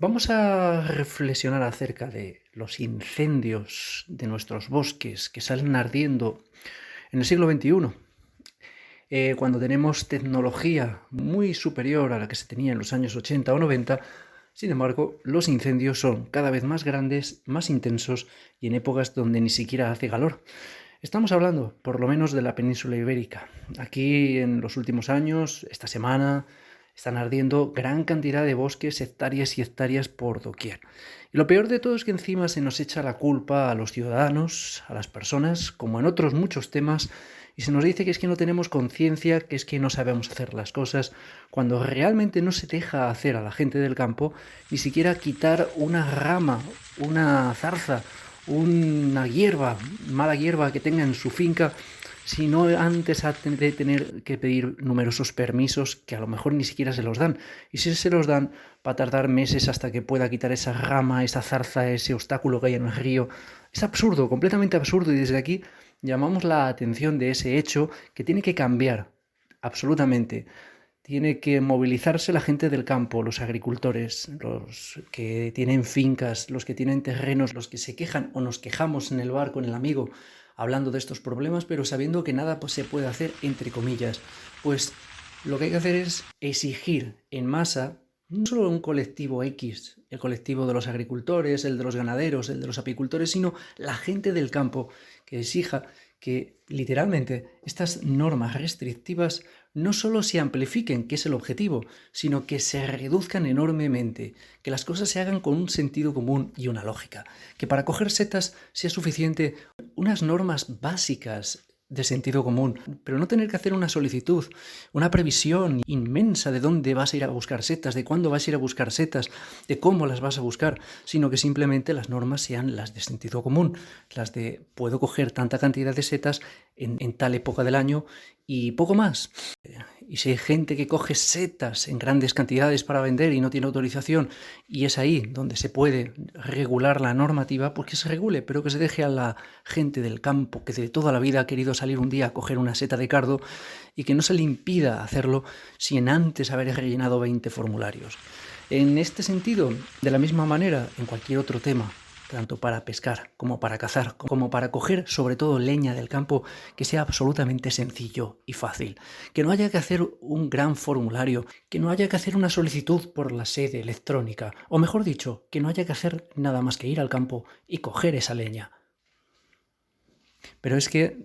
Vamos a reflexionar acerca de los incendios de nuestros bosques que salen ardiendo en el siglo XXI, cuando tenemos tecnología muy superior a la que se tenía en los años 80 o 90. Sin embargo, los incendios son cada vez más grandes, más intensos y en épocas donde ni siquiera hace calor. Estamos hablando, por lo menos, de la península ibérica. Aquí, en los últimos años, esta semana, están ardiendo gran cantidad de bosques, hectáreas y hectáreas por doquier. Y lo peor de todo es que encima se nos echa la culpa a los ciudadanos, a las personas, como en otros muchos temas, y se nos dice que es que no tenemos conciencia, que es que no sabemos hacer las cosas, cuando realmente no se deja hacer a la gente del campo ni siquiera quitar una rama, una zarza, una hierba, mala hierba que tenga en su finca, sino antes de tener que pedir numerosos permisos que a lo mejor ni siquiera se los dan. Y si se los dan, va a tardar meses hasta que pueda quitar esa rama, esa zarza, ese obstáculo que hay en el río. Es absurdo, completamente absurdo, y desde aquí llamamos la atención de ese hecho que tiene que cambiar, absolutamente. Tiene que movilizarse la gente del campo, los agricultores, los que tienen fincas, los que tienen terrenos, los que se quejan o nos quejamos en el bar con el amigo hablando de estos problemas, pero sabiendo que nada se puede hacer entre comillas. Pues lo que hay que hacer es exigir en masa, no solo un colectivo X, el colectivo de los agricultores, el de los ganaderos, el de los apicultores, sino la gente del campo, que exija que literalmente estas normas restrictivas no solo se amplifiquen, que es el objetivo, sino que se reduzcan enormemente, que las cosas se hagan con un sentido común y una lógica, que para coger setas sea suficiente unas normas básicas de sentido común, pero no tener que hacer una solicitud, una previsión inmensa de dónde vas a ir a buscar setas, de cuándo vas a ir a buscar setas, de cómo las vas a buscar, sino que simplemente las normas sean las de sentido común, las de puedo coger tanta cantidad de setas en tal época del año y poco más. Y si hay gente que coge setas en grandes cantidades para vender y no tiene autorización, y es ahí donde se puede regular la normativa, pues que se regule, pero que se deje a la gente del campo que de toda la vida ha querido salir un día a coger una seta de cardo y que no se le impida hacerlo sin antes haber rellenado 20 formularios. En este sentido, de la misma manera, en cualquier otro tema, tanto para pescar como para cazar, como para coger sobre todo leña del campo, que sea absolutamente sencillo y fácil. Que no haya que hacer un gran formulario, que no haya que hacer una solicitud por la sede electrónica, o mejor dicho, que no haya que hacer nada más que ir al campo y coger esa leña. Pero es que,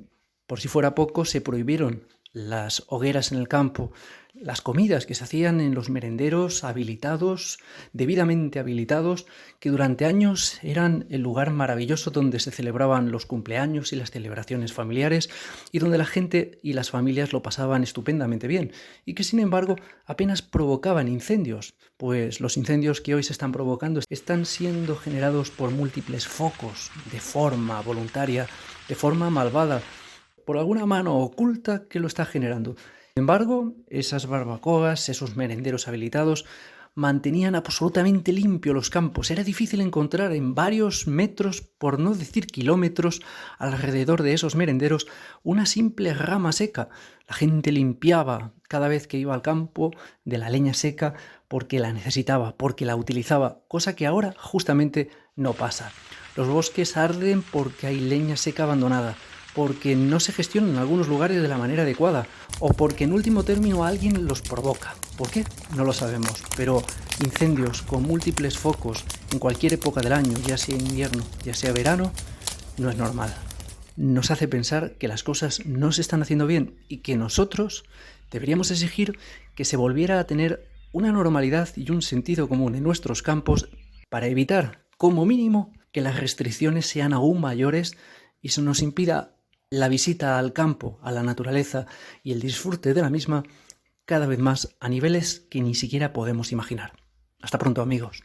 por si fuera poco, se prohibieron las hogueras en el campo, las comidas que se hacían en los merenderos habilitados, debidamente habilitados, que durante años eran el lugar maravilloso donde se celebraban los cumpleaños y las celebraciones familiares y donde la gente y las familias lo pasaban estupendamente bien y que sin embargo apenas provocaban incendios, pues los incendios que hoy se están provocando están siendo generados por múltiples focos de forma voluntaria, de forma malvada, por alguna mano oculta que lo está generando. Sin embargo, esas barbacoas, esos merenderos habilitados, mantenían absolutamente limpio los campos. Era difícil encontrar en varios metros, por no decir kilómetros, alrededor de esos merenderos, una simple rama seca. La gente limpiaba cada vez que iba al campo de la leña seca porque la necesitaba, porque la utilizaba, cosa que ahora justamente no pasa. Los bosques arden porque hay leña seca abandonada, porque no se gestionan en algunos lugares de la manera adecuada o porque en último término alguien los provoca. ¿Por qué? No lo sabemos, pero incendios con múltiples focos en cualquier época del año, ya sea invierno, ya sea verano, no es normal. Nos hace pensar que las cosas no se están haciendo bien y que nosotros deberíamos exigir que se volviera a tener una normalidad y un sentido común en nuestros campos para evitar, como mínimo, que las restricciones sean aún mayores y se nos impida la visita al campo, a la naturaleza y el disfrute de la misma cada vez más a niveles que ni siquiera podemos imaginar. Hasta pronto, amigos.